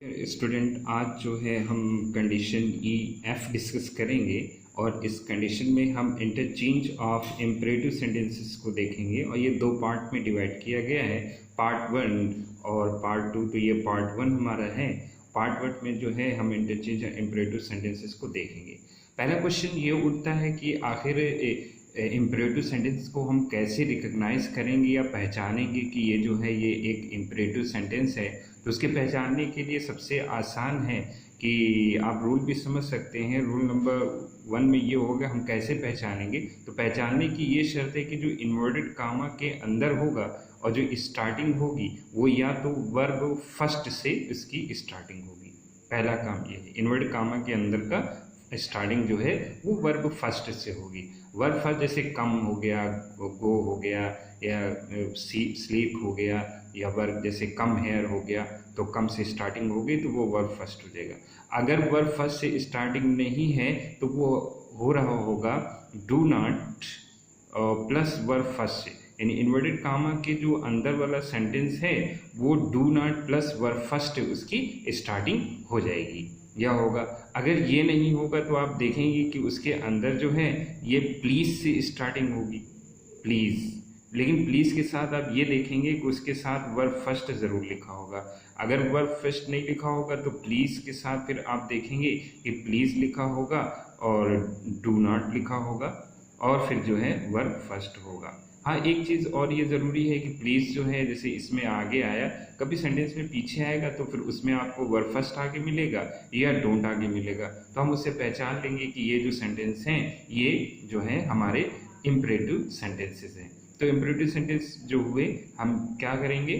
Student, आज जो है हम कंडीशन ई एफ डिस्कस करेंगे और इस कंडीशन में हम इंटरचेंज ऑफ इम्परेटिव सेंटेंसेस को देखेंगे और ये दो पार्ट में डिवाइड किया गया है, पार्ट वन और पार्ट टू। तो ये पार्ट वन हमारा है। पार्ट वन में जो है हम इंटरचेंज इम्परेटिव सेंटेंसेस को देखेंगे। पहला क्वेश्चन ये उठता है कि आखिर इम्परेटिव सेंटेंस को हम कैसे रिकग्नाइज करेंगे या पहचानेंगे कि ये जो है ये एक इम्परेटिव सेंटेंस है। तो उसके पहचानने के लिए सबसे आसान है कि आप रूल भी समझ सकते हैं। रूल नंबर वन में ये होगा, हम कैसे पहचानेंगे। तो पहचानने की ये शर्त है कि जो इन्वर्टेड कामा के अंदर होगा और जो स्टार्टिंग होगी वो या तो वर्ब फर्स्ट से इसकी स्टार्टिंग होगी। पहला काम ये है, इन्वर्टेड कामा के अंदर का स्टार्टिंग जो है वो वर्ब फर्स्ट से होगी। वर्ब फर्स्ट जैसे कम हो गया, गो हो गया, या स्लीप हो गया, या वर्ब जैसे कम हेयर हो गया तो कम से स्टार्टिंग हो गई तो वो वर्ब फर्स्ट हो जाएगा। अगर वर्ब फर्स्ट से स्टार्टिंग नहीं है तो वो हो रहा होगा do not plus verb first से, यानी इन्वर्टेड कामा के जो अंदर वाला सेंटेंस है वो do not plus verb first उसकी स्टार्टिंग हो जाएगी या होगा। अगर ये नहीं होगा तो आप देखेंगे कि उसके अंदर जो है ये प्लीज़ से स्टार्टिंग होगी, प्लीज़। लेकिन प्लीज़ के साथ आप ये देखेंगे कि उसके साथ वर्ब फर्स्ट ज़रूर लिखा होगा। अगर वर्ब फर्स्ट नहीं लिखा होगा तो प्लीज़ के साथ फिर आप देखेंगे कि प्लीज़ लिखा होगा और डू नॉट लिखा होगा और फिर जो है वर्ब फर्स्ट होगा। हाँ, एक चीज़ और ये ज़रूरी है कि प्लीज़ जो है जैसे इसमें आगे आया, कभी सेंटेंस में पीछे आएगा तो फिर उसमें आपको वर्ब फर्स्ट आगे मिलेगा या डोंट आगे मिलेगा, तो हम उससे पहचान लेंगे कि ये जो सेंटेंस हैं ये जो है हमारे इम्परेटिव सेंटेंसेस हैं। तो इम्परेटिव सेंटेंस जो हुए हम क्या करेंगे,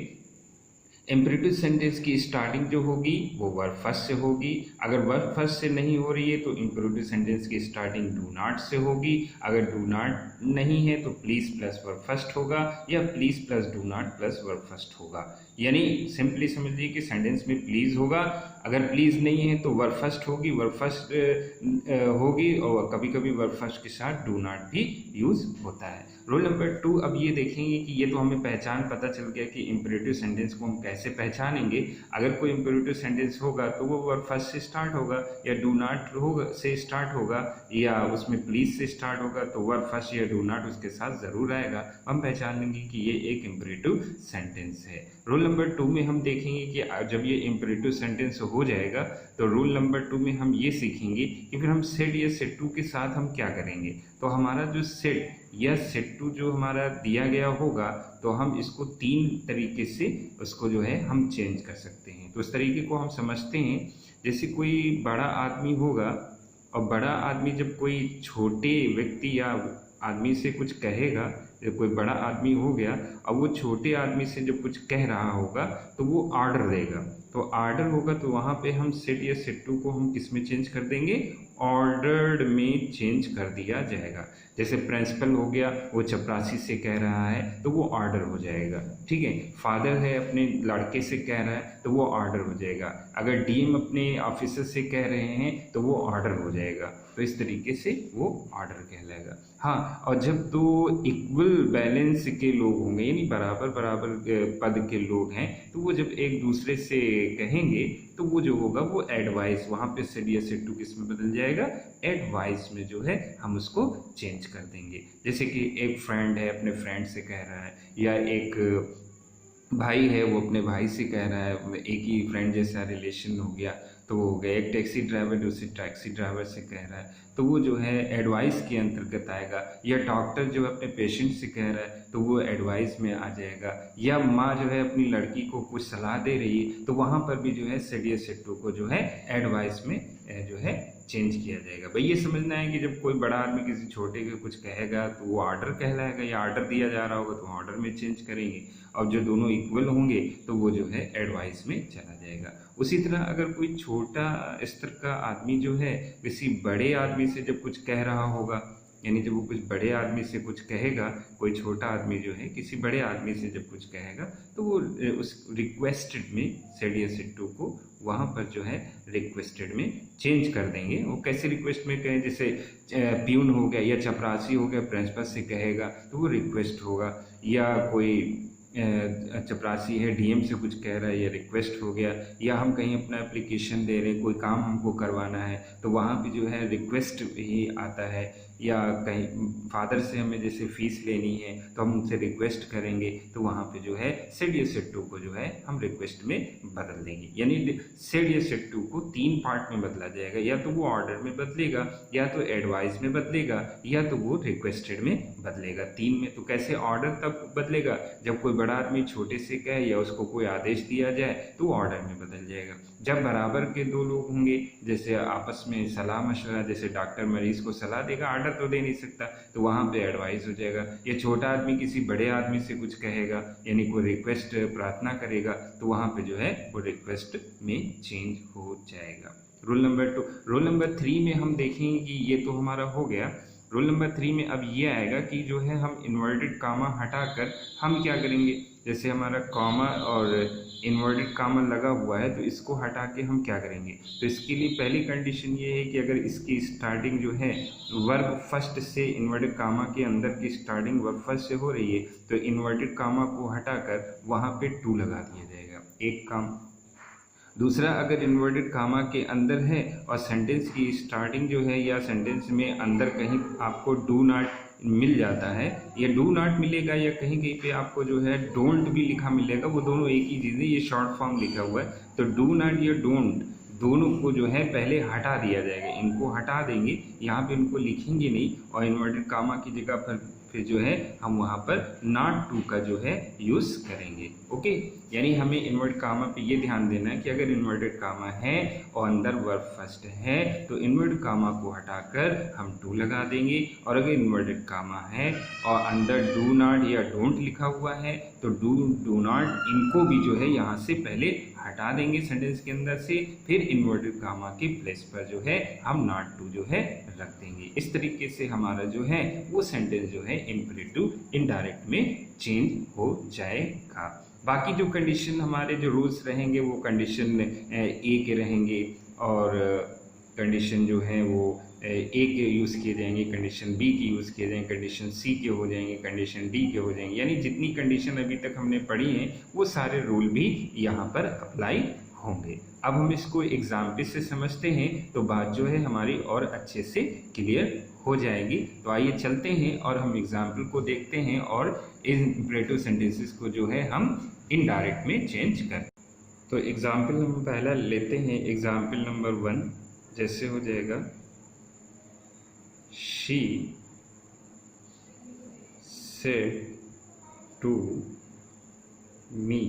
इम्परेटिव सेंटेंस की स्टार्टिंग जो होगी वो वर्ब फर्स्ट से होगी। अगर वर्ब फर्स्ट से नहीं हो रही है तो इम्परेटिव सेंटेंस की स्टार्टिंग डू नॉट से होगी। अगर डू नॉट नहीं है तो प्लीज़ प्लस वर्ब फर्स्ट होगा या please plus do not plus verb first होगा। यानी सिंपली समझिए कि सेंटेंस में प्लीज़ होगा, अगर प्लीज़ नहीं है तो वर्ब फर्स्ट होगी, वर्ब फर्स्ट होगी और कभी कभी वर्ब फर्स्ट के साथ डू नॉट भी यूज़ होता है। रूल नंबर टू, अब ये देखेंगे कि ये तो हमें पहचान पता चल गया कि इम्परेटिव सेंटेंस को हम कैसे पहचानेंगे। अगर कोई इम्परेटिव सेंटेंस होगा तो वो वर्ब फर्स्ट से स्टार्ट होगा या डू नॉट होगा से स्टार्ट होगा या उसमें प्लीज़ से स्टार्ट होगा, तो वर्ब फर्स्ट या डू नॉट उसके साथ ज़रूर आएगा। हम पहचान लेंगे कि ये एक इम्परेटिव सेंटेंस है। रूल नंबर टू में हम देखेंगे कि जब ये इम्परेटिव सेंटेंस हो जाएगा तो रूल नंबर टू में हम ये सीखेंगे कि फिर हम सेड या सेड टू के साथ हम क्या करेंगे। तो हमारा जो सेड या सेड टू जो हमारा दिया गया होगा तो हम इसको तीन तरीके से उसको जो है हम चेंज कर सकते हैं। तो उस तरीके को हम समझते हैं, जैसे कोई बड़ा आदमी होगा और बड़ा आदमी जब कोई छोटे व्यक्ति या आदमी से कुछ कहेगा, जब कोई बड़ा आदमी हो गया और वो छोटे आदमी से जब कुछ कह रहा होगा तो वो ऑर्डर देगा। तो ऑर्डर होगा तो वहाँ पे हम सेड या सेड टू को हम किस में चेंज कर देंगे, ऑर्डर्ड में चेंज कर दिया जाएगा। जैसे प्रिंसिपल हो गया, वो चपरासी से कह रहा है तो वो ऑर्डर हो जाएगा, ठीक है। फादर है अपने लड़के से कह रहा है तो वो ऑर्डर हो जाएगा। अगर डीएम अपने ऑफिसर से कह रहे हैं तो वो ऑर्डर हो जाएगा। तो इस तरीके से वो ऑर्डर कहलाएगा। हाँ, और जब दो इक्वल बैलेंस के लोग होंगे यानी बराबर बराबर पद के लोग हैं तो वो जब एक दूसरे से कहेंगे तो वो जो होगा वो एडवाइस, वहाँ पे सेड या सेड टू किस में बदल जाएगा, एडवाइस में जो है हम उसको चेंज कर देंगे। जैसे कि एक फ्रेंड है अपने फ्रेंड से कह रहा है, या एक भाई है वो अपने भाई से कह रहा है, एक ही फ्रेंड जैसा रिलेशन हो गया तो वो हो गया। एक टैक्सी ड्राइवर दूसरे टैक्सी ड्राइवर से कह रहा है तो वो जो है एडवाइस के अंतर्गत आएगा। या डॉक्टर जो अपने पेशेंट से कह रहा है तो वो एडवाइस में आ जाएगा। या माँ जो है अपनी लड़की को कुछ सलाह दे रही है तो वहाँ पर भी जो है सेड या सेड टू को जो है एडवाइस में जो है चेंज किया जाएगा। भाई ये समझना है कि जब कोई बड़ा आदमी किसी छोटे को कुछ कहेगा तो वो ऑर्डर कहलाएगा, या ऑर्डर दिया जा रहा होगा तो ऑर्डर में चेंज करेंगे, और जो दोनों इक्वल होंगे तो वो जो है एडवाइस में चला जाएगा। उसी तरह अगर कोई छोटा स्तर का आदमी जो है किसी बड़े आदमी से जब कुछ कह रहा होगा, यानी जब वो कुछ बड़े आदमी से कुछ कहेगा, कोई छोटा आदमी जो है किसी बड़े आदमी से जब कुछ कहेगा तो वो उस रिक्वेस्टेड में सेड या सेड टू को वहाँ पर जो है रिक्वेस्टेड में चेंज कर देंगे। वो कैसे रिक्वेस्ट में कहें, जैसे प्यून हो गया या चपरासी हो गया प्रिंसिपल से कहेगा तो वो रिक्वेस्ट होगा, या कोई चपरासी है, डीएम से कुछ कह रहा है या रिक्वेस्ट हो गया, या हम कहीं अपना एप्लीकेशन दे रहे हैं, कोई काम हमको करवाना है तो वहाँ पे जो है रिक्वेस्ट ही आता है, या कहीं फादर से हमें जैसे फ़ीस लेनी है तो हम उनसे रिक्वेस्ट करेंगे तो वहाँ पे जो है सेड या सेड टू को जो है हम रिक्वेस्ट में बदल देंगे। यानी सेड या सेड टू को 3 पार्ट में बदला जाएगा, या तो वो ऑर्डर में बदलेगा, या तो एडवाइस में बदलेगा, या तो वो रिक्वेस्टेड में बदलेगा। 3 में तो कैसे ऑर्डर तब बदलेगा, जब कोई बड़ा आदमी छोटे से कहे या उसको कोई आदेश दिया जाए तो ऑर्डर में बदल जाएगा। जब बराबर के 2 लोग होंगे, जैसे आपस में सलाह मशवरा, जैसे डॉक्टर मरीज को सलाह देगा, ऑर्डर तो दे नहीं सकता, तो वहाँ पे एडवाइस हो जाएगा। या छोटा आदमी किसी बड़े आदमी से कुछ कहेगा, यानी कोई रिक्वेस्ट प्रार्थना करेगा, तो वहाँ पे जो है वो रिक्वेस्ट में चेंज हो जाएगा। Rule number 2। रूल नंबर 3 में हम देखेंगे कि ये तो हमारा हो गया। रूल नंबर 3 में अब ये आएगा कि जो है हम इन्वर्टेड कामा हटाकर हम क्या करेंगे, जैसे हमारा कॉमा और इन्वर्टेड कामा लगा हुआ है तो इसको हटा के हम क्या करेंगे। तो इसके लिए पहली कंडीशन ये है कि अगर इसकी स्टार्टिंग जो है वर्ब फर्स्ट से, इन्वर्टेड कामा के अंदर की स्टार्टिंग वर्ब फर्स्ट से हो रही है तो इन्वर्टेड कामा को हटाकर वहाँ पे टू लगा दिया जाएगा, एक काम। दूसरा, अगर इन्वर्टेड कामा के अंदर है और सेंटेंस की स्टार्टिंग जो है या सेंटेंस में अंदर कहीं आपको डू नॉट मिल जाता है, या डू नॉट मिलेगा या कहीं कहीं पे आपको जो है डोंट भी लिखा मिलेगा, वो दोनों एक ही चीज़ है, ये शॉर्ट फॉर्म लिखा हुआ है, तो डू नॉट या डोंट दोनों को जो है पहले हटा दिया जाएगा। इनको हटा देंगे, यहाँ पे इनको लिखेंगे नहीं, और इन्वर्टेड कामा की जगह पर फिर जो है हम वहाँ पर नॉट टू का जो है यूज़ करेंगे। ओके, यानी हमें इन्वर्ट कामा पे ये ध्यान देना है कि अगर इन्वर्टेड कामा है और अंदर वर्ब फर्स्ट है तो इन्वर्टेड कामा को हटाकर हम टू लगा देंगे, और अगर इन्वर्टेड कामा है और अंदर डू नॉट या डोंट लिखा हुआ है तो डू नॉट इनको भी जो है यहाँ से पहले हटा देंगे सेंटेंस के अंदर से, फिर इन्वर्टेड कामा के प्लेस पर जो है हम नॉट टू जो है रख देंगे। इस तरीके से हमारा जो है वो सेंटेंस जो है इम्परेटिव इनडायरेक्ट में चेंज हो जाएगा। बाकी जो कंडीशन हमारे जो रूल्स रहेंगे वो कंडीशन ए के रहेंगे, और कंडीशन जो है वो ए के यूज़ किए जाएंगे, कंडीशन बी के यूज़ किए जाएंगे, कंडीशन सी के हो जाएंगे, कंडीशन डी के हो जाएंगे। यानी जितनी कंडीशन अभी तक हमने पढ़ी हैं वो सारे रूल भी यहाँ पर अप्लाई होंगे। अब हम इसको एग्जाम्पल से समझते हैं तो बात जो है हमारी और अच्छे से क्लियर हो जाएगी। तो आइए चलते हैं और हम एग्जाम्पल को देखते हैं और इन इम्परेटिव सेंटेंसेस को जो है हम इनडायरेक्ट में चेंज करते हैं। तो एग्जाम्पल हम पहला लेते हैं, एग्जाम्पल नंबर 1 जैसे हो जाएगा, she said to me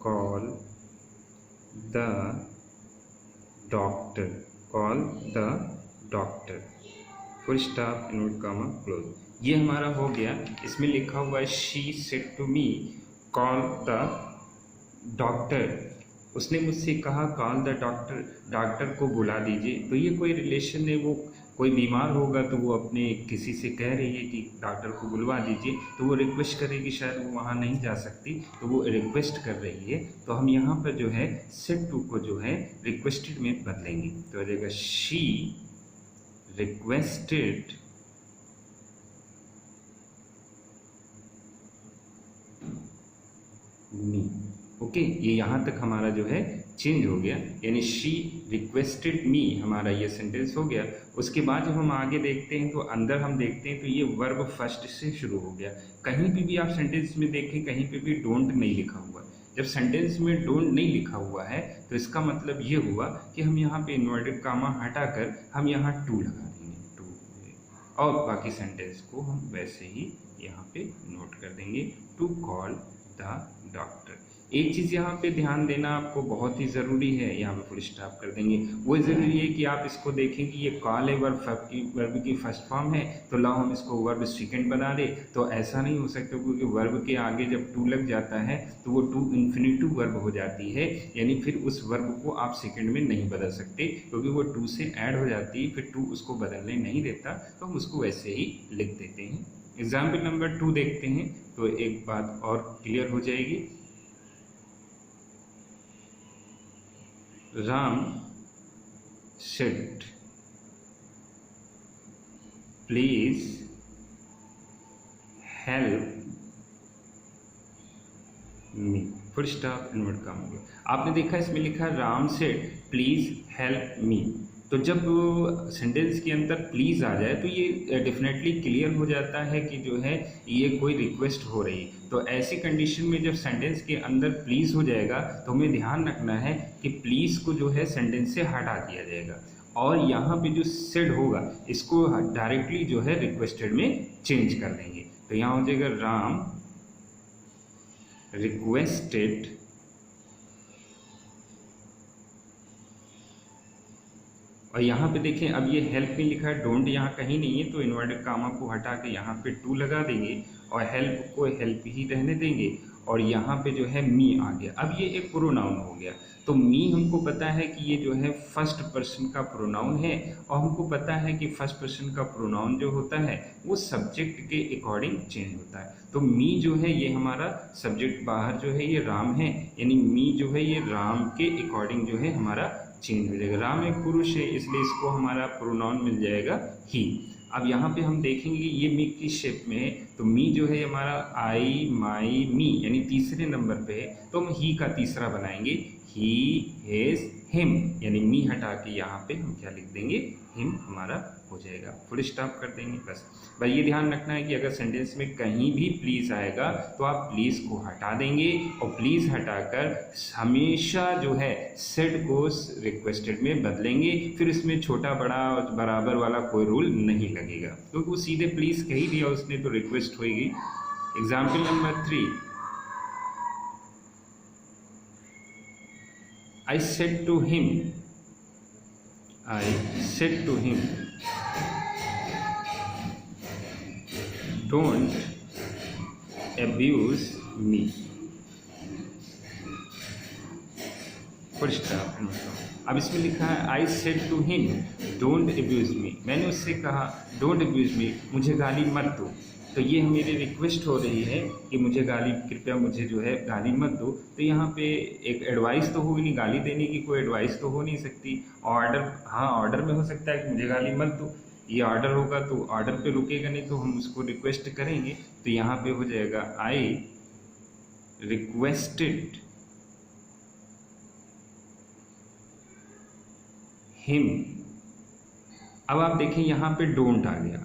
call the doctor, call the doctor, full stop invert comma close. ये हमारा हो गया। इसमें लिखा हुआ है she said to me call the doctor, उसने मुझसे कहा कॉल द डॉक्टर, डॉक्टर को बुला दीजिए। तो ये कोई रिलेशन है, वो कोई बीमार होगा तो वो अपने किसी से कह रही है कि डॉक्टर को बुलवा दीजिए, तो वो रिक्वेस्ट करेगी, शायद वो वहाँ नहीं जा सकती तो वो रिक्वेस्ट कर रही है, तो हम यहाँ पर जो है सेड टू को जो है रिक्वेस्टेड में बदलेंगे। तो हो जाएगा शी रिक्वेस्टेड मी। ओके, ये यहाँ तक हमारा जो है चेंज हो गया, यानी शी रिक्वेस्टेड मी हमारा ये सेंटेंस हो गया। उसके बाद जब हम आगे देखते हैं तो अंदर हम देखते हैं तो ये वर्ब फर्स्ट से शुरू हो गया। कहीं भी आप सेंटेंस में देखें कहीं पे भी डोंट नहीं लिखा हुआ। जब सेंटेंस में डोंट नहीं लिखा हुआ है तो इसका मतलब ये हुआ कि हम यहाँ पे इन्वर्टेड कामा हटाकर हम यहाँ टू लगा देंगे, टू, और बाकी सेंटेंस को हम वैसे ही यहाँ पे नोट कर देंगे, टू कॉल द डॉक्टर। एक चीज़ यहाँ पे ध्यान देना आपको बहुत ही ज़रूरी है, यहाँ पे फुल स्टॉप कर देंगे। वो ज़रूरी है कि आप इसको देखें कि ये कॉल है वर्ब की फर्स्ट फॉर्म है, तो लाओ हम इसको वर्ब सेकंड बना दे। तो ऐसा नहीं हो सकता, क्योंकि वर्ब के आगे जब टू लग जाता है तो वो टू इन्फिनिटिव वर्ब हो जाती है, यानी फिर उस वर्ब को आप सेकेंड में नहीं बदल सकते, क्योंकि वो टू से ऐड हो जाती है, फिर टू उसको बदलने नहीं देता, तो हम उसको वैसे ही लिख देते हैं। एग्जाम्पल नंबर 2 देखते हैं तो एक बात और क्लियर हो जाएगी। Ram said, please help me, full stop invert काम हो गया। आपने देखा इसमें लिखा Ram said please help me. तो जब सेंटेंस के अंदर प्लीज आ जाए तो ये डेफिनेटली क्लियर हो जाता है कि जो है ये कोई रिक्वेस्ट हो रही है। तो ऐसी कंडीशन में जब सेंटेंस के अंदर प्लीज हो जाएगा तो हमें ध्यान रखना है कि प्लीज को जो है सेंटेंस से हटा दिया जाएगा और यहाँ पे जो सेड होगा इसको डायरेक्टली जो है रिक्वेस्टेड में चेंज कर देंगे। तो यहाँ हो जाएगा राम रिक्वेस्टेड और यहाँ पे देखें अब ये हेल्प में लिखा है, डोंट यहाँ कहीं नहीं है, तो इन्वर्टेड कामा को हटा के यहाँ पे टू लगा देंगे और हेल्प को हेल्प ही रहने देंगे और यहाँ पे जो है मी आ गया। अब ये एक प्रोनाउन हो गया। तो मी हमको पता है कि ये जो है फर्स्ट पर्सन का प्रोनाउन है और हमको पता है कि फर्स्ट पर्सन का प्रोनाउन जो होता है वो सब्जेक्ट के अकॉर्डिंग चेंज होता है। तो मी जो है ये हमारा सब्जेक्ट बाहर जो है ये राम है, यानी मी जो है ये राम के अकॉर्डिंग जो है हमारा चेंज हो जाएगा। राम एक पुरुष है इसलिए इसको हमारा प्रोनाउन मिल जाएगा ही। अब यहाँ पे हम देखेंगे ये मी की शेप में है, तो मी जो है हमारा आई माई मी यानी तीसरे नंबर पे है, तो हम ही का तीसरा बनाएंगे ही हिज हिम, यानी मी हटा के यहाँ पे हम क्या लिख देंगे हिम हमारा हो जाएगा, फुल स्टॉप कर देंगे बस। भाई ये ध्यान रखना है कि अगर सेंटेंस में कहीं भी प्लीज़ आएगा तो आप प्लीज़ को हटा देंगे और प्लीज़ हटाकर हमेशा जो है सेड को रिक्वेस्टेड में बदलेंगे, फिर इसमें छोटा बड़ा बराबर वाला कोई रूल नहीं लगेगा क्योंकि वो सीधे प्लीज़ कह ही दिया उसने तो रिक्वेस्ट होगी। Example number 3, I said to him, don't abuse me. Full stop. अब इसमें लिखा है I said to him, don't abuse me. मैंने उससे कहा don't abuse me, मुझे गाली मत दो। तो ये मेरी रिक्वेस्ट हो रही है कि मुझे गाली कृपया मुझे जो है गाली मत दो। तो यहाँ पे एक एडवाइस तो होगी नहीं, गाली देने की कोई एडवाइस तो हो नहीं सकती। ऑर्डर, हाँ ऑर्डर में हो सकता है कि मुझे गाली मत दो, ये ऑर्डर होगा तो ऑर्डर पे रुकेगा नहीं तो हम उसको रिक्वेस्ट करेंगे। तो यहाँ पे हो जाएगा आई रिक्वेस्टेड हिम। अब आप देखें यहाँ पे डोंट आ गया।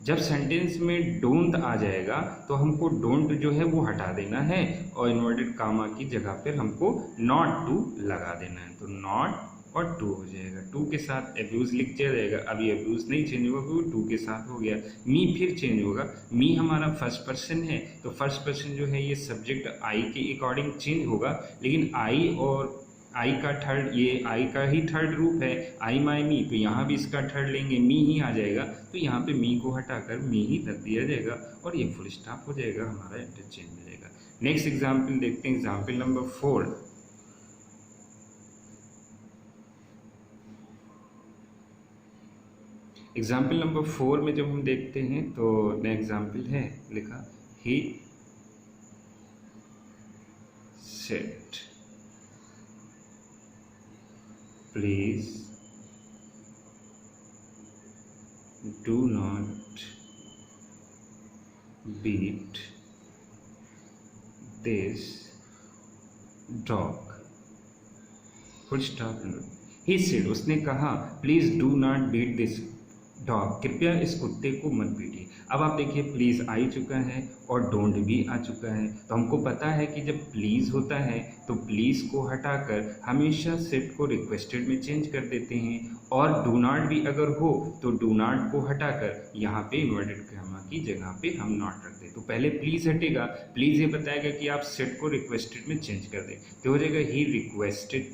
जब सेंटेंस में डोंट आ जाएगा तो हमको डोंट जो है वो हटा देना है और इन्वर्टेड कामा की जगह पर हमको नॉट टू लगा देना है। तो नॉट और टू हो जाएगा, टू के साथ एब्यूज लिख दिया जाएगा। अभी एब्यूज नहीं चेंज होगा क्योंकि टू के साथ हो गया। मी फिर चेंज होगा, मी हमारा फर्स्ट पर्सन है तो फर्स्ट पर्सन जो है ये सब्जेक्ट आई के अकॉर्डिंग चेंज होगा, लेकिन आई और आई का थर्ड, ये आई का ही थर्ड रूप है आई माई मी, तो यहाँ भी इसका थर्ड लेंगे मी ही आ जाएगा। तो यहाँ पे मी को हटाकर मी ही रख दिया जाएगा और ये फुल स्टॉप हो जाएगा, हमारा इंटरचेंज हो जाएगा। नेक्स्ट एग्जाम्पल देखते हैं, एग्जाम्पल नंबर 4। एग्जाम्पल नंबर 4 में जब हम देखते हैं तो नया एग्जाम्पल है लिखा he said please do not beat this dog. Full stop. He said, उसने कहा please do not beat this dog, कृपया इस कुत्ते को मत पीटिए। अब आप देखिए प्लीज़ आ ही चुका है और डोंट भी आ चुका है, तो हमको पता है कि जब प्लीज़ होता है तो प्लीज़ को हटाकर हमेशा सेट को रिक्वेस्टेड में चेंज कर देते हैं और डू नॉट भी अगर हो तो डू नॉट को हटाकर यहाँ पे इन्वर्टेड कामा की जगह पे हम नॉट रख दें। तो पहले प्लीज़ हटेगा, प्लीज़ ये बताएगा कि आप सेट को रिक्वेस्टेड में चेंज कर दें, तो हो जाएगा ही रिक्वेस्टेड।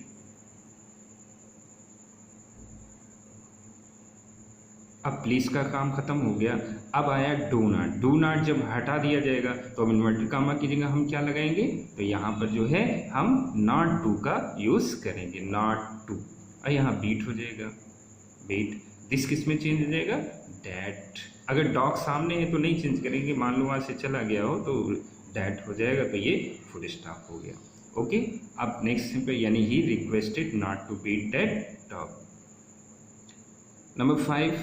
अब प्लीज़ का काम खत्म हो गया, अब आया डू नॉट। डू नॉट जब हटा दिया जाएगा तो अब इन्वर्टेड कामा की जगह हम क्या लगाएंगे, तो यहाँ पर जो है हम नॉट टू का यूज़ करेंगे, नॉट टू। और यहाँ बीट हो जाएगा, बीट। दिस किस में चेंज हो जाएगा, डैट। अगर डॉग सामने है तो नहीं चेंज करेंगे, मान लो वहाँ से चला गया हो तो डैट हो जाएगा, तो ये फुल स्टॉप हो गया। ओके, अब नेक्स्ट सिंपल, यानी he requested not to beat that dog. Number 5,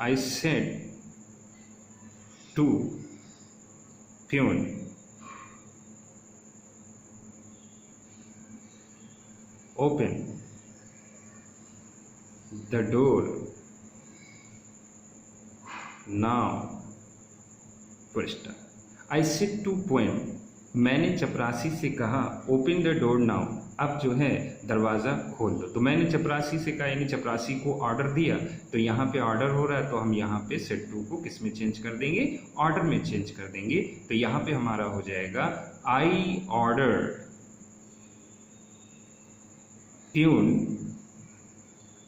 I said to peon open the door now. Full stop. I said to peon, मैंने चपरासी से कहा ओपन द डोर नाउ, अब जो है दरवाज़ा खोल दो। तो मैंने चपरासी से कहा यानी चपरासी को ऑर्डर दिया, तो यहाँ पे ऑर्डर हो रहा है तो हम यहाँ पे सेड टू को किस में चेंज कर देंगे, ऑर्डर में चेंज कर देंगे। तो यहाँ पे हमारा हो जाएगा आई ऑर्डर प्यून।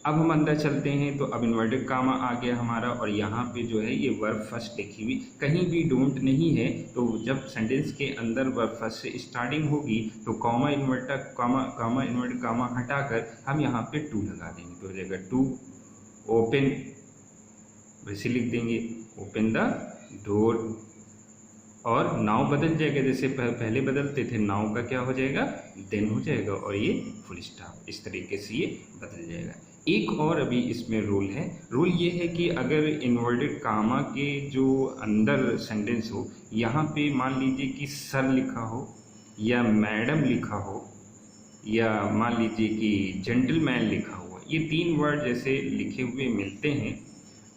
अब हम अंदर चलते हैं तो अब इन्वर्टेड कामा आ गया हमारा, और यहाँ पे जो है ये वर्ब फर्स्ट लिखी हुई, कहीं भी डोंट नहीं है। तो जब सेंटेंस के अंदर वर्ब फर्स्ट से स्टार्टिंग होगी तो comma inverted comma inverted comma हटाकर हम यहाँ पे टू लगा देंगे, तो हो जाएगा टू ओपन, वैसे लिख देंगे ओपन द डोर, और नाउ बदल जाएगा, जैसे पहले बदलते थे नाउ का क्या हो जाएगा, देन हो जाएगा, और ये फुल स्टॉप। इस तरीके से ये बदल जाएगा। एक और अभी इसमें रूल है, रूल ये है कि अगर इन्वर्टेड कामा के जो अंदर सेंटेंस हो, यहाँ पे मान लीजिए कि सर लिखा हो या मैडम लिखा हो या मान लीजिए कि जेंटलमैन लिखा हुआ, ये तीन वर्ड जैसे लिखे हुए मिलते हैं,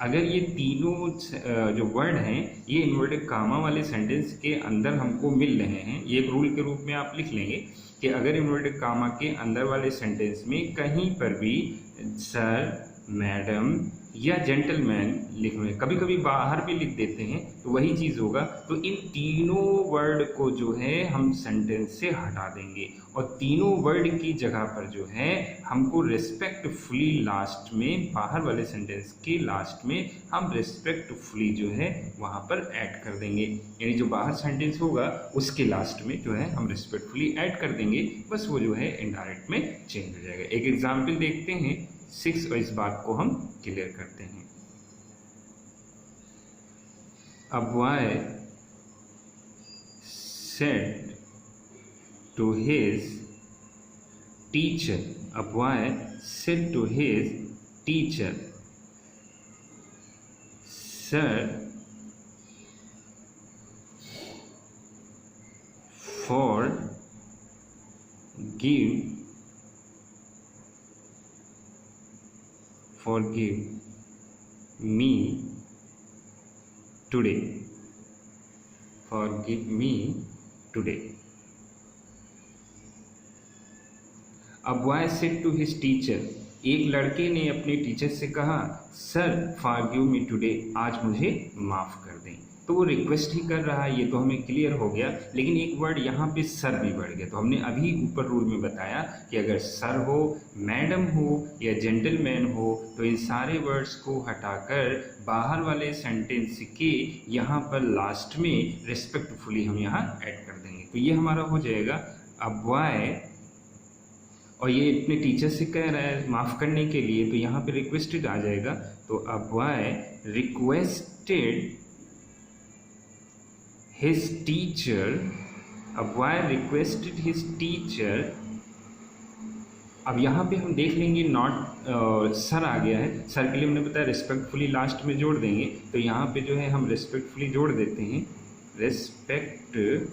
अगर ये तीनों जो वर्ड हैं ये इन्वर्टेड कामा वाले सेंटेंस के अंदर हमको मिल रहे हैं, ये एक रूल के रूप में आप लिख लेंगे कि अगर इन्वर्टेड कामा के अंदर वाले सेंटेंस में कहीं पर भी सर, मैडम या जेंटलमैन लिख रहे हैं, कभी कभी बाहर भी लिख देते हैं, तो वही चीज़ होगा। तो इन तीनों वर्ड को जो है हम सेंटेंस से हटा देंगे, और तीनों वर्ड की जगह पर जो है हमको रिस्पेक्टफुली लास्ट में, बाहर वाले सेंटेंस के लास्ट में हम रिस्पेक्टफुली जो है वहाँ पर ऐड कर देंगे, यानी जो बाहर सेंटेंस होगा उसके लास्ट में जो है हम रिस्पेक्टफुली ऐड कर देंगे, बस वो जो है इनडायरेक्ट में चेंज हो जाएगा। एक एग्जाम्पल देखते हैं 6 और इस बात को हम क्लियर करते हैं। A boy said to his teacher, a boy said to his teacher, Sir, forgive me today. Forgive me today. A boy said to his teacher, एक लड़के ने अपने टीचर से कहा सर फॉरगिव मी टुडे, आज मुझे माफ़ कर दें। तो वो रिक्वेस्ट ही कर रहा है, ये तो हमें क्लियर हो गया, लेकिन एक वर्ड यहाँ पे सर भी बढ़ गया। तो हमने अभी ऊपर रूल में बताया कि अगर सर हो, मैडम हो या जेंटलमैन हो, तो इन सारे वर्ड्स को हटाकर बाहर वाले सेंटेंस के यहाँ पर लास्ट में रिस्पेक्टफुली हम यहाँ ऐड कर देंगे। तो ये हमारा हो जाएगा अ बॉय, और ये अपने टीचर से कह रहा है माफ़ करने के लिए, तो यहाँ पे रिक्वेस्टेड आ जाएगा। तो a boy requested his teacher, a boy requested his teacher। अब यहाँ पे हम देख लेंगे नॉट सर आ गया है, सर के लिए हमने बताया रिस्पेक्टफुली लास्ट में जोड़ देंगे, तो यहाँ पे जो है हम रिस्पेक्टफुली जोड़ देते हैं, रिस्पेक्टफुली,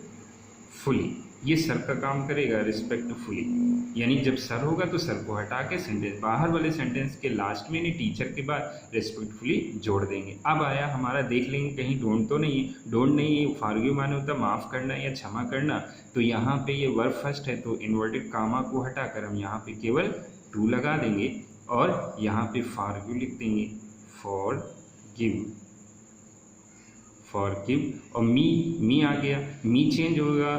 ये सर का काम करेगा रिस्पेक्टफुली, यानी जब सर होगा तो सर को हटा के सेंटेंस बाहर वाले सेंटेंस के लास्ट में, यानी टीचर के बाद रिस्पेक्टफुली जोड़ देंगे। अब आया हमारा, देख लेंगे कहीं डोंट तो नहीं है, डोंट नहीं है, फॉरगिव माने होता माफ़ करना या क्षमा करना, तो यहाँ पे ये वर्ब फर्स्ट है, तो इन्वर्टेड कामा को हटाकर हम यहाँ पे केवल टू लगा देंगे, और यहाँ पे फॉरगिव लिख देंगे, फॉरगिव, और मी आ गया, मी चेंज होगा,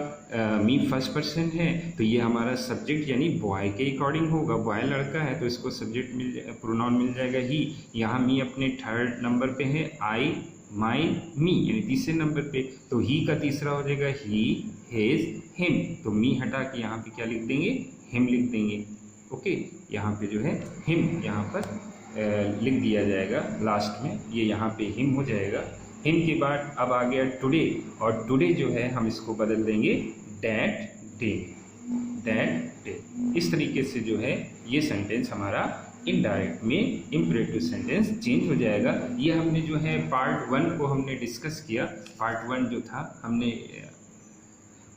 मी फर्स्ट पर्सन है, तो ये हमारा सब्जेक्ट यानी बॉय के अकॉर्डिंग होगा, बॉय लड़का है तो इसको सब्जेक्ट प्रोनाउन मिल जाएगा ही। यहाँ मी अपने थर्ड नंबर पे है, आई, माई, मी यानी तीसरे नंबर पे, तो ही का तीसरा हो जाएगा ही, हिज, हिम, तो मी हटा के यहाँ पे क्या लिख देंगे, हिम लिख देंगे। ओके, यहाँ पे जो है हिम यहाँ पर लिख दिया जाएगा लास्ट में, ये यहाँ पे हिम हो जाएगा। हिम के बाद अब आ गया टुडे, और टुडे जो है हम इसको बदल देंगे दैट डे, दैट डे। इस तरीके से जो है ये सेंटेंस हमारा इनडायरेक्ट में इम्परेटिव सेंटेंस चेंज हो जाएगा। ये हमने जो है पार्ट 1 को हमने डिस्कस किया। पार्ट 1 जो था हमने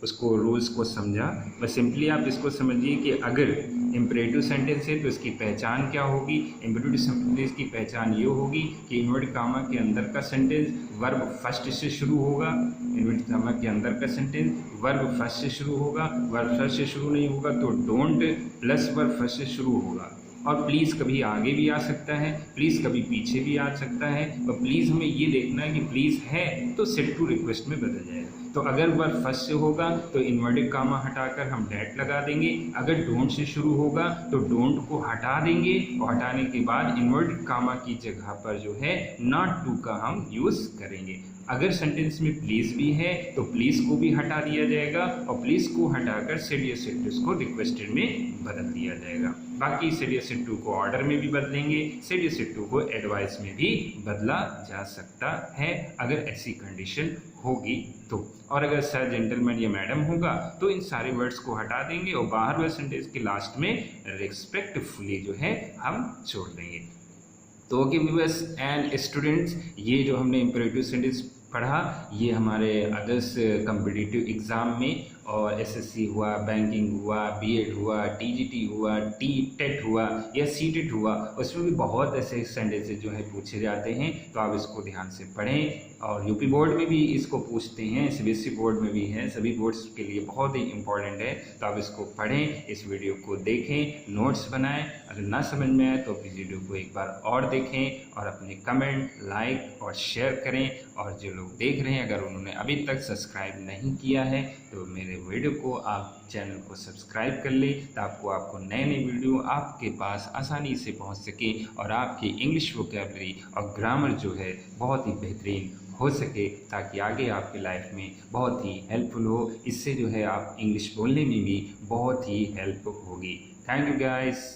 उसको रूल्स को समझा। बस सिंपली आप इसको समझिए कि अगर इम्परेटिव सेंटेंस है तो इसकी पहचान क्या होगी। इम्परेटिव सेंटेंस की पहचान ये होगी कि इन्वर्टेड कामा के अंदर का सेंटेंस वर्ब फर्स्ट से शुरू होगा। इन्वर्टेड कामा के अंदर का सेंटेंस वर्ब फर्स्ट से शुरू होगा। वर्ब फर्स्ट से शुरू नहीं होगा तो डोंट प्लस वर्ब फर्स्ट से शुरू होगा। और प्लीज़ कभी आगे भी आ सकता है, प्लीज़ कभी पीछे भी आ सकता है। और प्लीज़ हमें ये देखना है कि प्लीज़ है तो सेट टू रिक्वेस्ट में बदल जाएगा। तो अगर वर्ब फर्स्ट से होगा तो इन्वर्टेड कामा हटाकर हम डैट लगा देंगे। अगर डोंट से शुरू होगा तो डोंट को हटा देंगे और हटाने के बाद इन्वर्टेड कामा की जगह पर जो है नॉट टू का हम यूज़ करेंगे। अगर सेंटेंस में प्लीज़ भी है तो प्लीज़ को भी हटा दिया जाएगा और प्लीज़ को हटाकर सेड या सेड टू को रिक्वेस्टेड में बदल दिया जाएगा। बाकी सेड या सेड टू को ऑर्डर में भी बदलेंगे, सेड या सेड टू को एडवाइस में भी बदला जा सकता है अगर ऐसी कंडीशन होगी तो। और अगर सर, जेंटलमैन या मैडम होगा तो इन सारे वर्ड्स को हटा देंगे और बाहर वाले सेंटेंस के लास्ट में रिस्पेक्टफुली जो है हम छोड़ देंगे। तो ओके व्यूअर्स एंड स्टूडेंट्स, ये जो हमने इम्परेटिव सेंटेंस पढ़ा ये हमारे अदर्स कम्पिटिटिव एग्ज़ाम में और एसएससी हुआ, बैंकिंग हुआ, बीएड हुआ, टीजीटी हुआ, टेट हुआ या सीटेट हुआ, उसमें भी बहुत ऐसे सेंटेंसेस जो है पूछे जाते हैं। तो आप इसको ध्यान से पढ़ें। और यूपी बोर्ड में भी इसको पूछते हैं, सीबीएसई बोर्ड में भी है, सभी बोर्ड्स के लिए बहुत ही इंपॉर्टेंट है। तो आप इसको पढ़ें, इस वीडियो को देखें, नोट्स बनाएं। अगर ना समझ में आए तो इस वीडियो को एक बार और देखें और अपने कमेंट, लाइक और शेयर करें। और जो लोग देख रहे हैं अगर उन्होंने अभी तक सब्सक्राइब नहीं किया है तो मेरे वीडियो को आप चैनल को सब्सक्राइब कर लें ताकि आपको नए नए वीडियो आपके पास आसानी से पहुंच सके और आपकी इंग्लिश वोकैबुलरी और ग्रामर जो है बहुत ही बेहतरीन हो सके, ताकि आगे आपकी लाइफ में बहुत ही हेल्पफुल हो। इससे जो है आप इंग्लिश बोलने में भी बहुत ही हेल्प होगी। Thank you guys.